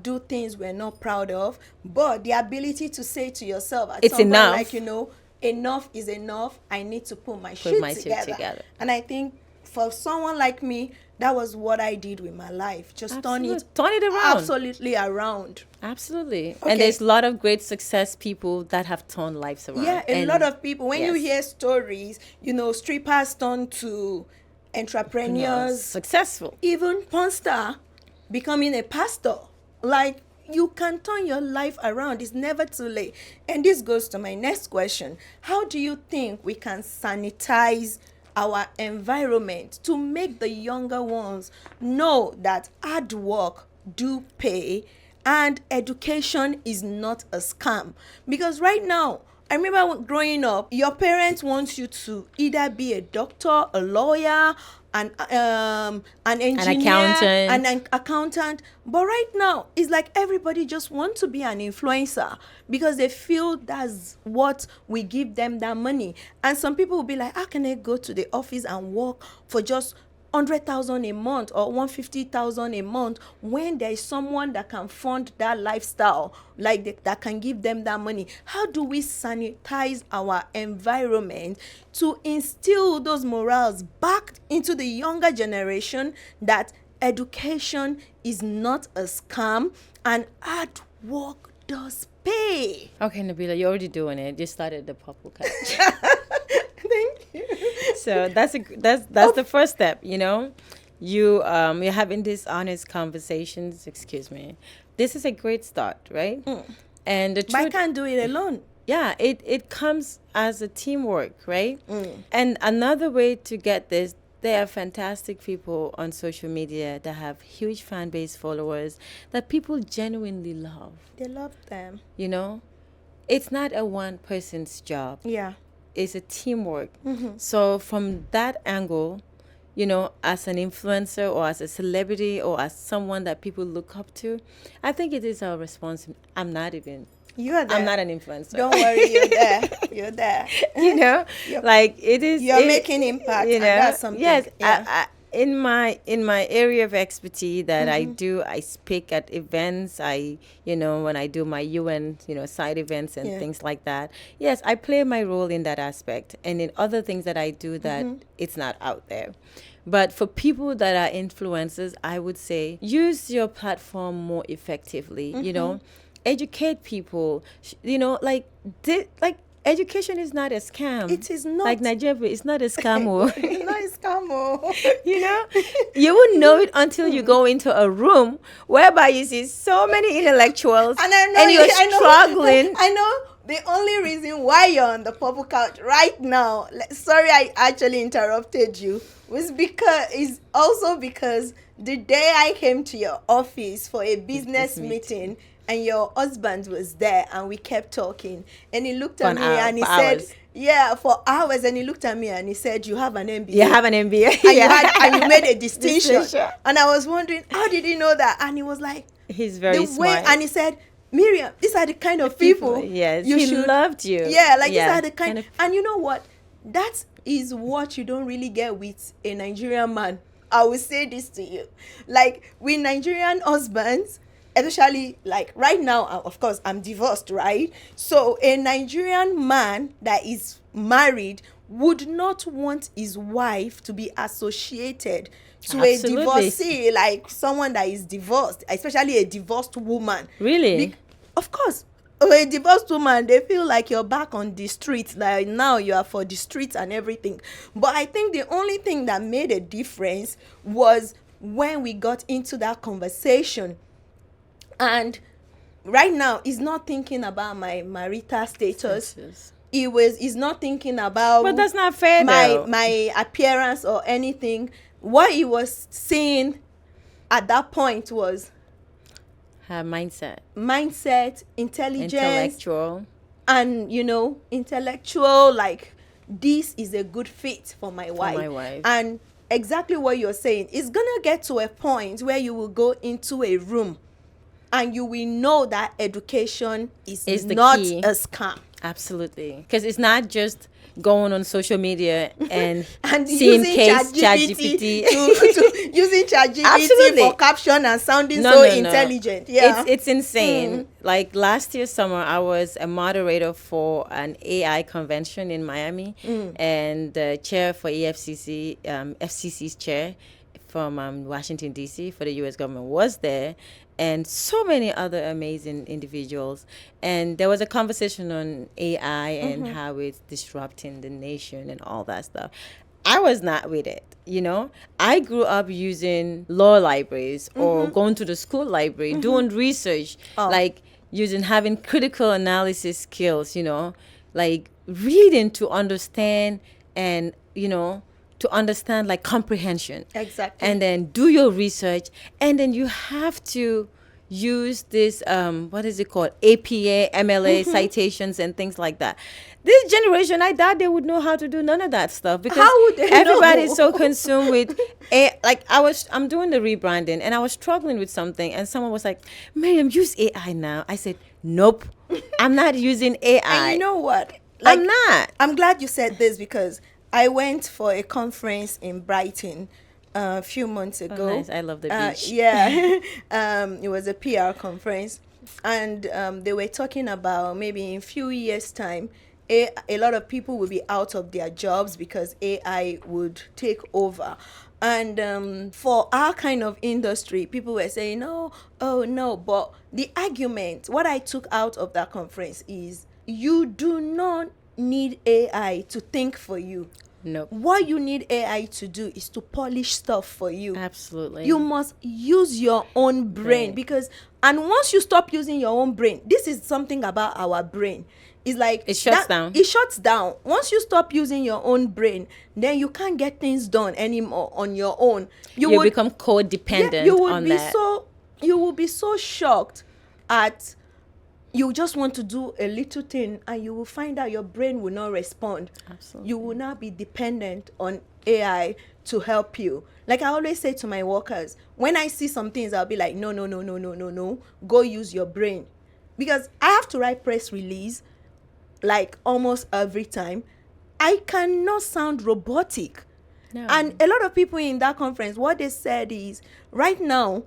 do things we're not proud of. But the ability to say to yourself at It's some enough. point, like, enough is enough. I need to put my shit together. And I think for someone like me, that was what I did with my life. Just turn it around. Absolutely around. Absolutely. Okay. And there's a lot of great success people that have turned lives around. Yeah, a lot of people. When you yes. hear stories, strippers turn to entrepreneurs. Successful. Even porn star becoming a pastor. Like, you can turn your life around. It's never too late. And this goes to my next question. How do you think we can sanitize our environment to make the younger ones know that hard work do pay and education is not a scam? Because right now, I remember growing up, your parents want you to either be a doctor, a lawyer, an engineer, an accountant. But right now, it's like everybody just wants to be an influencer because they feel that's what we give them that money. And some people will be like, how can I go to the office and work for just 100,000 a month or 150,000 a month when there is someone that can fund that lifestyle, like that can give them that money? How do we sanitize our environment to instill those morals back into the younger generation that education is not a scam and hard work does pay? Okay, Nabila, you're already doing it. You started the purple couch. Thank you. So that's the first step, you know. You're having these honest conversations. Excuse me. This is a great start, right? And the truth, But I can't do it alone. Yeah, it comes as a teamwork, right? And another way to get this, there are fantastic people on social media that have huge fan base followers that people genuinely love. They love them. You know, it's not a one person's job. Yeah. It's a teamwork. So from that angle, you know, as an influencer or as a celebrity or as someone that people look up to, I think it is our responsibility. I'm not an influencer. Don't worry, you're there. You're there. You know, like it is. You're making impact. You know, and that's something. Yes. Yeah. In my area of expertise that I do, I speak at events. When I do my UN, side events and things like that. Yes, I play my role in that aspect, and in other things that I do that it's not out there. But for people that are influencers, I would say use your platform more effectively. You know, educate people. Education is not a scam. It is not. Like Nigeria, it's not a scam. It's not a scam. You know, you wouldn't know it until you go into a room whereby you see so many intellectuals and you're struggling. I know the only reason why you're on the purple couch right now, sorry I actually interrupted you, was because the day I came to your office for a business meeting, and your husband was there, and we kept talking, and he looked at me and he said, yeah, for hours, and he looked at me and he said, you have an MBA. You have an MBA. And you made a distinction. And I was wondering, how did he know that? And he was like, he's very smart. And he said, Miriam, these are the kind of people. Yes, he loved you. Yeah, these are the kind of, and you know what? That is what you don't really get with a Nigerian man. I will say this to you. Like, with Nigerian husbands, especially like right now, of course, I'm divorced, right? So a Nigerian man that is married would not want his wife to be associated to a divorcee, like someone that is divorced, especially a divorced woman. Really? Of course. A divorced woman, they feel like you're back on the streets, like now you are for the streets and everything. But I think the only thing that made a difference was when we got into that conversation. And right now, he's not thinking about my marital status. He's not thinking about. But that's not fair, my appearance or anything. What he was seeing at that point was her mindset, intelligence, intellectual, and intellectual. Like, this is a good fit for my wife. And exactly what you're saying, it's gonna get to a point where you will go into a room and you will know that education is not key. A scam. Absolutely. Because it's not just going on social media and seeing ChatGPT. Using ChatGPT for caption and sounding intelligent. Yeah. It's insane. Like last year summer, I was a moderator for an AI convention in Miami. And the chair for FCC's chair from Washington, D.C. for the U.S. government was there. And so many other amazing individuals. And there was a conversation on AI and how it's disrupting the nation and all that stuff. I was not with it, I grew up using law libraries or going to the school library, doing research, like having critical analysis skills, like reading to understand and, to understand like comprehension. Exactly. And then do your research, and then you have to use this what is it called, APA, MLA citations and things like that. This generation, I doubt they would know how to do none of that stuff, because How would they everybody's know? so consumed with I'm doing the rebranding, and I was struggling with something, and someone was like, Miriam, use AI now. I said, nope, I'm not using AI. And you know what? I'm not. I'm glad you said this, because I went for a conference in Brighton a few months ago. Oh, nice. I love the beach. Yeah. It was a PR conference, and they were talking about maybe in a few years' time, a lot of people will be out of their jobs because AI would take over. And for our kind of industry, people were saying, no, oh no. But the argument, what I took out of that conference is, you do not need AI to think for you. Nope. What you need AI to do is to polish stuff for you. Absolutely. You must use your own brain, Right. because, and once you stop using your own brain, this is something about our brain. It's like It shuts down. It shuts down. Once you stop using your own brain, then you can't get things done anymore on your own. You become codependent you would on be that. you will be so shocked at, you just want to do a little thing and you will find out your brain will not respond. Absolutely. You will not be dependent on AI to help you. Like I always say to my workers, when I see some things, I'll be like, no, go use your brain. Because I have to write press release like almost every time. I cannot sound robotic. No. And a lot of people in that conference, what they said is, right now,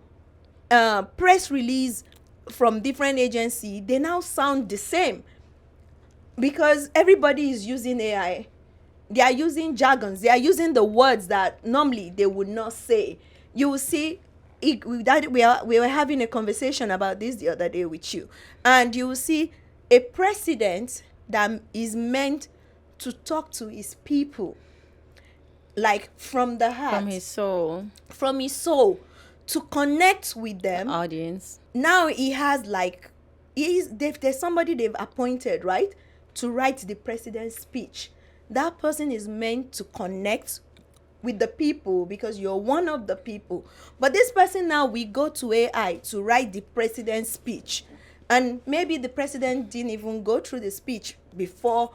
press release from different agency, they now sound the same, because everybody is using AI. They are using jargons. They are using the words that normally they would not say. You will see, we were having a conversation about this the other day with you, and you will see a president that is meant to talk to his people, like from the heart, from his soul, to connect with them. Audience. Now he has like, there's somebody they've appointed, right, to write the president's speech. That person is meant to connect with the people, because you're one of the people. But this person, now we go to AI to write the president's speech, and maybe the president didn't even go through the speech before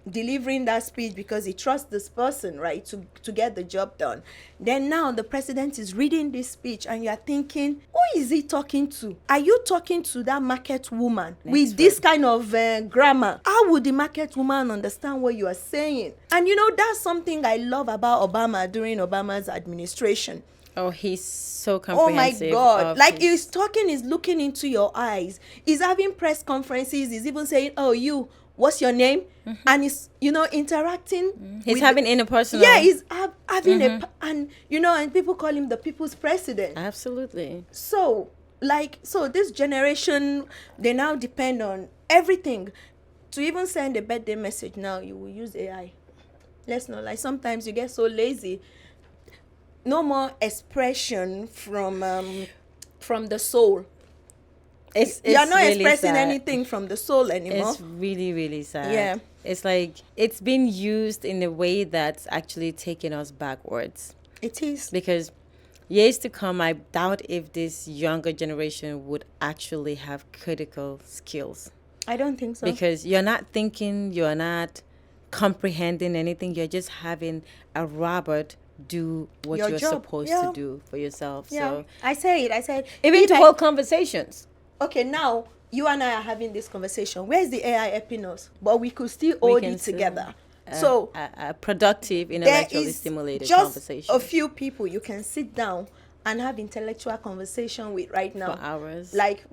delivering that speech, because he trusts this person, right, to get the job done. Then now the president is reading this speech, and you're thinking, who is he talking to? Are you talking to that market woman with this kind of grammar? How would the market woman understand what you are saying? And you know, that's something I love about Obama during Obama's administration. Oh, he's so Oh comprehensive. my God. Like he's talking, he's looking into your eyes. He's having press conferences. He's even saying, oh, you, what's your name? Mm-hmm. And he's, you know, interacting. Mm-hmm. He's having interpersonal. Yeah, he's having and you know, and people call him the people's president. Absolutely. So, this generation, they now depend on everything. To even send a birthday message now, you will use AI. Let's not lie. Sometimes you get so lazy. No more expression from the soul. You're not really expressing sad. Anything from the soul anymore. It's really, really sad. Yeah. It's like it's been used in a way that's actually taking us backwards. It is. Because years to come, I doubt if this younger generation would actually have critical skills. I don't think so. Because you're not thinking, you're not comprehending anything. You're just having a robot do what Your you're job. supposed Yeah. to do for yourself. Yeah. So I said. even to hold conversations. Okay, now you and I are having this conversation. Where's the AI helping us? But we could still hold it together. So a productive, intellectually stimulated just conversation. a few people you can sit down and have intellectual conversation with right now. For hours. Like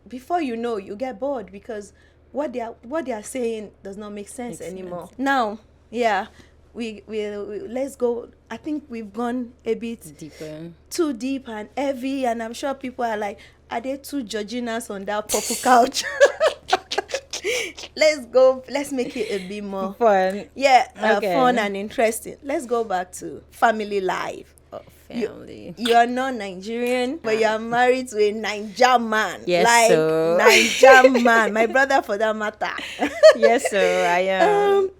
before you know, you get bored, because what they are saying does not make sense anymore. Now, yeah, we let's go. I think we've gone a bit deeper, too deep and heavy, and I'm sure people are like, are they too judging us on that purple couch? Let's make it a bit more fun. Yeah, Okay. Fun and interesting. Let's go back to family life. Oh, family. You are not Nigerian, but you are married to a Naija man. Yes, like sir. Naija man. My brother, for that matter. Yes, sir. I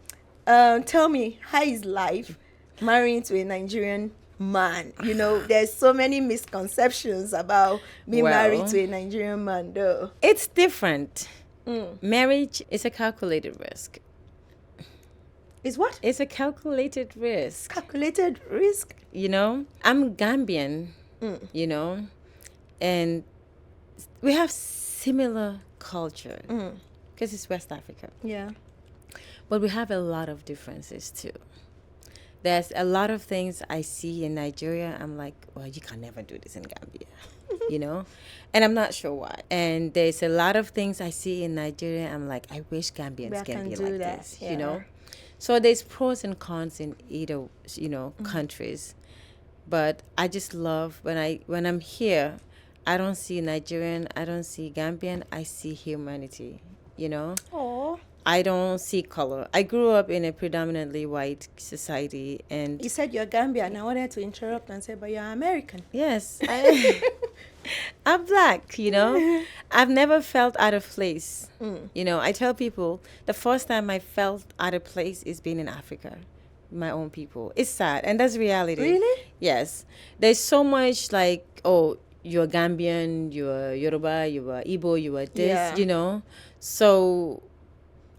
am. Tell me, how is life marrying to a Nigerian man. There's so many misconceptions about being married to a Nigerian man, though. It's different. Marriage is a calculated risk. Is what? It's a calculated risk. Calculated risk? I'm Gambian, and we have similar culture because it's West Africa. Yeah. But we have a lot of differences too. There's a lot of things I see in Nigeria. I'm like, well, you can never do this in Gambia, and I'm not sure why. And there's a lot of things I see in Nigeria. I'm like, I wish Gambians can be like this, So there's pros and cons in either, countries. But I just love when I'm here, I don't see Nigerian, I don't see Gambian, I see humanity, Oh. I don't see color. I grew up in a predominantly white society, and You said you're Gambian. I wanted to interrupt and say, but you're American. yes, I'm black, I've never felt out of place. I tell people the first time I felt out of place is being in Africa, my own people. It's sad, and that's reality. Really? Yes. There's so much like, oh, you're Gambian, you're Yoruba, you are Igbo, you are this, So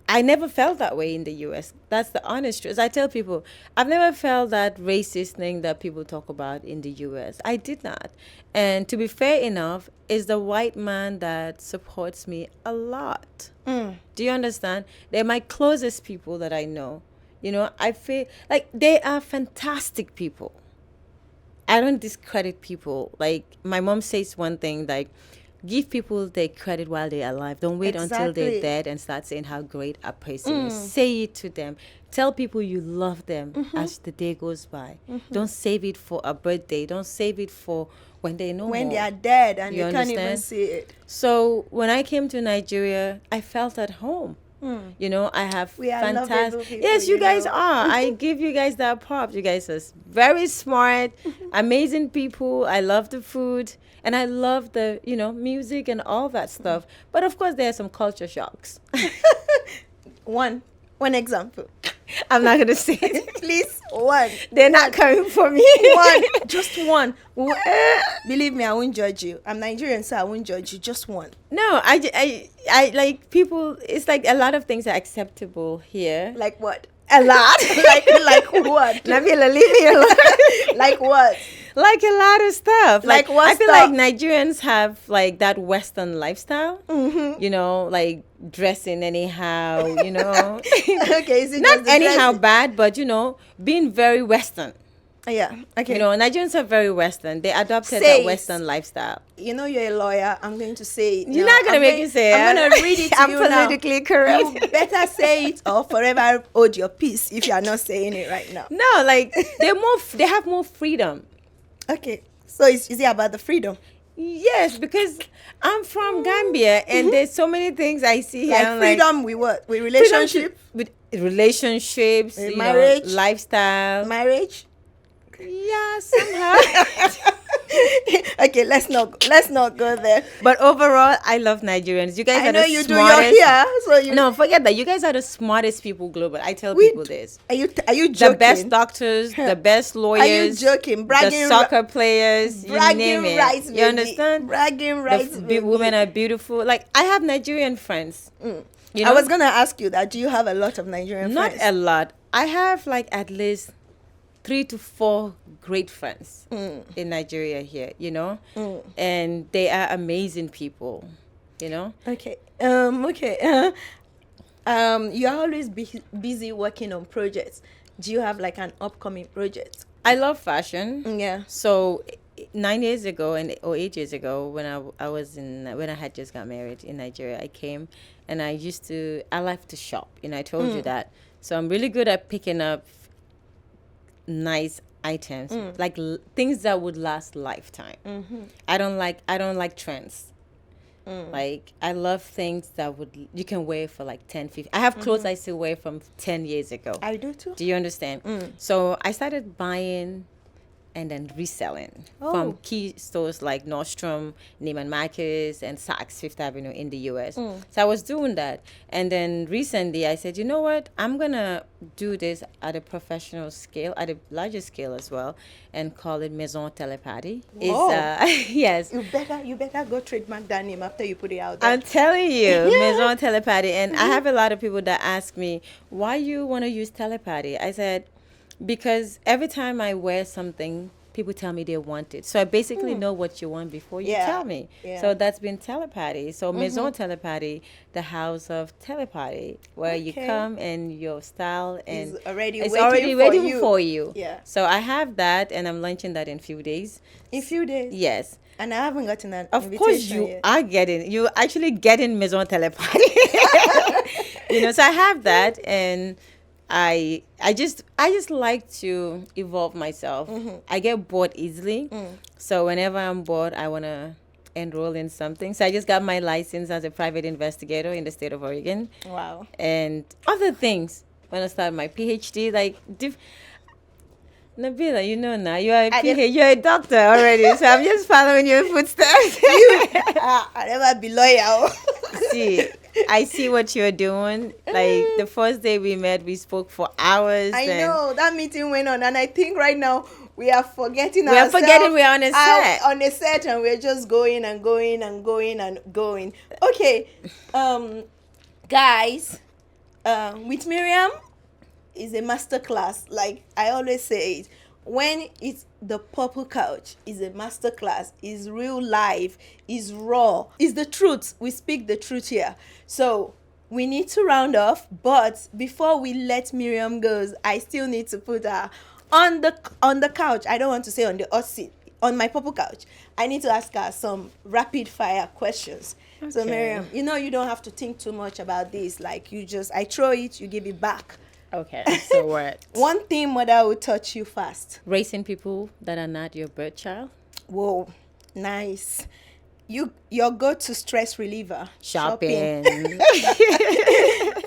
I never felt that way in the U.S. That's the honest truth. I tell people, I've never felt that racist thing that people talk about in the U.S. I did not. And to be fair enough, it's the white man that supports me a lot. Do you understand? They're my closest people that I know. I feel like they are fantastic people. I don't discredit people. Like, my mom says one thing, like, give people their credit while they're alive. Don't wait until they're dead and start saying how great a person is. Say it to them. Tell people you love them as the day goes by. Don't save it for a birthday. Don't save it for when they know when more. they are dead and You you can't even understand? see it. So when I came to Nigeria, I felt at home. I have We are fantastic. lovable people, Yes, you guys are. I give you guys that props. You guys are very smart, amazing people. I love the food and I love the, music and all that stuff. But of course, there are some culture shocks. One example. I'm not gonna say it. Please, one. They're not coming for me. One, just one. Believe me, I won't judge you. I'm Nigerian, so I won't judge you. Just one. No, I like people. It's like a lot of things are acceptable here. Like what? A lot. like what? Nabila, leave me alone. Like what? Like a lot of stuff. Like what I feel stuff? like Nigerians have like that Western lifestyle. Like dressing anyhow. Okay, is it Not just the anyhow dressing? bad, but being very Western. Yeah. Okay. Nigerians are very Western. They adopted Say that it. Western lifestyle. You're a lawyer. I'm going to say it. You're now. not gonna make me say it. I'm going to read it to I'm you now. politically correct. You better say it or forever hold your peace if you are not saying it right now. No, like they have more freedom. Okay. So is it about the freedom? Yes, because I'm from Gambia and there's so many things I see here. Like I'm freedom with what? With relationship? with relationships, With marriage? lifestyle. Marriage? Yeah, somehow. Okay, let's not go there. But overall, I love Nigerians. You guys I are know the you do. smartest. You're here, so you. No, forget that. You guys are the smartest people global. I tell people this. Are you joking? The best doctors, the best lawyers. Are you joking? Bragging, the soccer players, you bragging name it. rights. You understand? Bragging rights. Women are beautiful. Like, I have Nigerian friends. I was gonna ask you that. Do you have a lot of Nigerian Not friends? a lot. I have like at least 3 to 4 great friends in Nigeria here, and they are amazing people, Okay. Okay. You're always busy working on projects. Do you have like an upcoming project? I love fashion. Yeah. So 9 years ago or 8 years ago, when I had just got married in Nigeria, I came and I like to shop. I told you that. So I'm really good at picking up nice items, like things that would last lifetime. I don't like trends. Like, I love things that you can wear for like 10, 15. I have clothes I still wear from 10 years ago. I do too. Do you understand? So I started buying and then reselling Oh. from key stores like Nordstrom, Neiman Marcus, and Saks Fifth Avenue in the US. So I was doing that. And then recently I said, you know what? I'm going to do this at a professional scale, at a larger scale as well, and call it Maison Telepathy. Whoa. Yes. You better go trademark that name after you put it out there. I'm telling you, Maison Telepathy. And I have a lot of people that ask me, why you want to use telepathy? I said, because every time I wear something, people tell me they want it. So I basically know what you want before you tell me. Yeah. So that's been telepathy. So Maison Telepathy, the house of telepathy, where you come and your style and It's already it's waiting already for waiting you. for you. Yeah. So I have that, and I'm launching that in a few days. In few days. Yes. And I haven't gotten an Of invitation course you yet. are you actually getting Maison Telepathy. So I have that, and I just like to evolve myself. I get bored easily. So whenever I'm bored, I want to enroll in something. So I just got my license as a private investigator in the state of Oregon. Wow. And other things. When I started my PhD, like Nabila, you know now, you're a doctor already, so I'm just following your footsteps. I never be loyal. See, I see what you're doing. Like the first day we met, we spoke for hours. I know that meeting went on, and I think right now we are forgetting We are ourselves. forgetting we're on a set. On a set, and we're just going and going and going and going. Okay, guys, with Miriam is a master class. Like I always say it. When it's the purple couch, is a master class, is real life, is raw, is the truth. We speak the truth here. So we need to round off, but before we let Miriam go, I still need to put her on the couch. I don't want to say on the hot seat, on my purple couch. I need to ask her some rapid fire questions. Okay. So Miriam, you don't have to think too much about this. Like I throw it, you give it back. Okay, so what? One thing mother will touch you fast. Raising people that are not your birth child. Whoa, nice. Your go-to stress reliever. Shopping.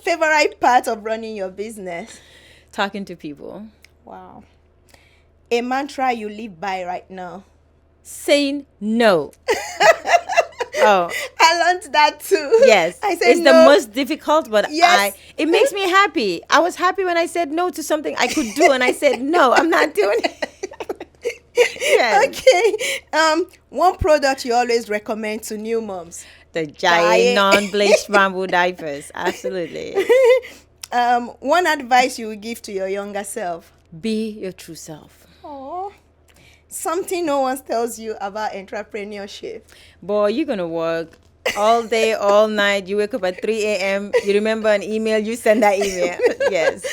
Favorite part of running your business. Talking to people. Wow. A mantra you live by right now. Saying no. Oh, I learned that too. yes. I said it's no. The most difficult, but yes. It makes me happy. I was happy when I said no to something I could do, and I said no, I'm not doing it. Yes. Okay. One product you always recommend to new moms. The Jaiye non-bleached bamboo diapers. Absolutely. One advice you would give to your younger self. Be your true self. Oh. Something no one tells you about entrepreneurship. Boy, you're going to work all day, all night. You wake up at 3 a.m. You remember an email, you send that email. Yes.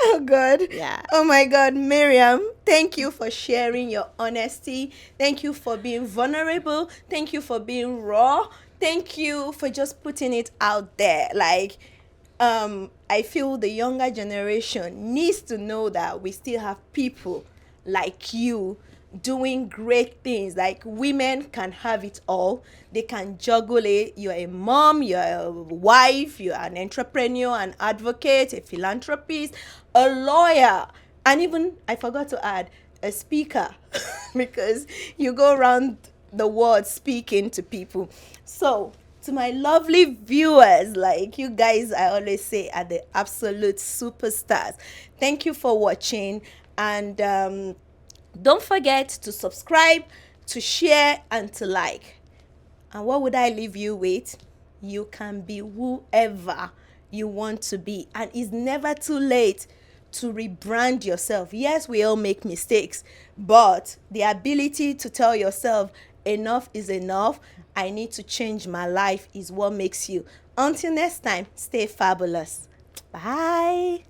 Oh, God. Yeah. Oh, my God. Miriam, thank you for sharing your honesty. Thank you for being vulnerable. Thank you for being raw. Thank you for just putting it out there. Like, I feel the younger generation needs to know that we still have people like you doing great things. Like women can have it all. They can juggle it. You're a mom, you're a wife, you're an entrepreneur, an advocate, a philanthropist, a lawyer, and even, I forgot to add, a speaker because you go around the world speaking to people. So to my lovely viewers, like you guys, I always say, are the absolute superstars. Thank you for watching, and don't forget to subscribe, to share, and to like. And what would I leave you with? You can be whoever you want to be. And it's never too late to rebrand yourself. Yes, we all make mistakes, but the ability to tell yourself, enough is enough, I need to change my life, is what makes you. Until next time, stay fabulous. Bye.